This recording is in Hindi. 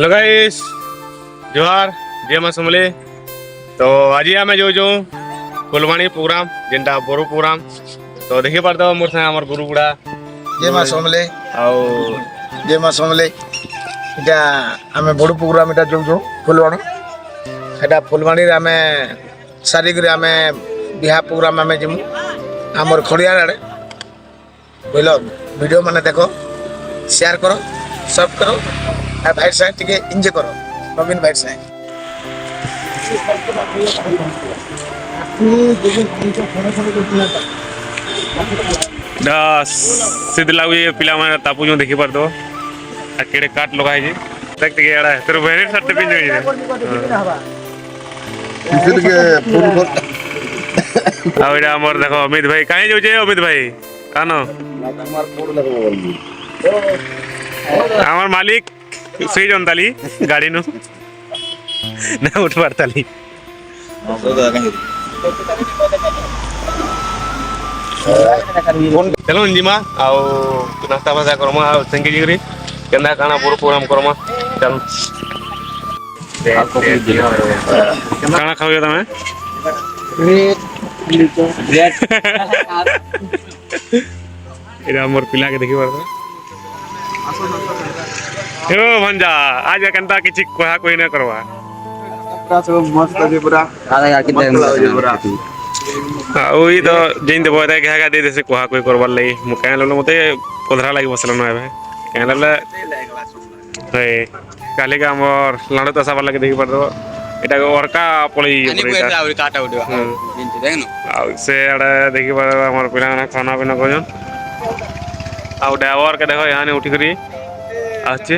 हेलो गाइस जोहार जय मां समले। तो आज आम जो जो फुलवाणी प्रोग्राम जेनटा बड़ो प्रोग्राम तो देखी पारद मोर साथ आम गुरु गुड़ा जय मां समले आओ जय मां समले इटा आमे बड़ प्रोग्राम इटा जो फुलवाणी एटा फुलवाणी रे आमे सारी करे आमे बिहा प्रोग्राम आमे जिमु हमर खड़िया आड़े बोलो वीडियो माने देखो शेयर करो सब करो आ भाई साहब टिके एंजॉय करो नवीन भाई साहब सीधे लागू ये पिला माने तापू जो देखी पारद आ केड़े काट लगा है जी देख टिके एड़ा तेरे बहन सट्टे पिन जो इसे के फोन कर आ एड़ा हमर देखो अमित भाई काहे जो जे अमित भाई कानो আমার মালিক সেই জনতালি গাড়ি নো না উঠবার তালি चलो जिमा आओ नाश्ता फास्ता करमा आओ संगे जिगरी केंदा काना पूरा प्रोग्राम करमा चल काना खाओगे तमे एरा मोर पिला के देखि परदा हेरो भंजा आज कंता किछि कोहा कोई न करवा सब मस्त है पूरा आधा यार कितने पूरा ओई तो जेन देबो दे घागा दे देसे कोहा कोई करवार लई मु कहन ललो मते कोधरा लागि बसलो न भाई कहन लले हे काले का हमर लाडो तसा वाला के देखि परदो एटा ओरका पळई पैसा और काटा उठवा देखनो आ से अडा देखि पर हमर पिला खाना पीना कोजन आ ड्राइवर के देखो यहाँ ने उठी करी आछे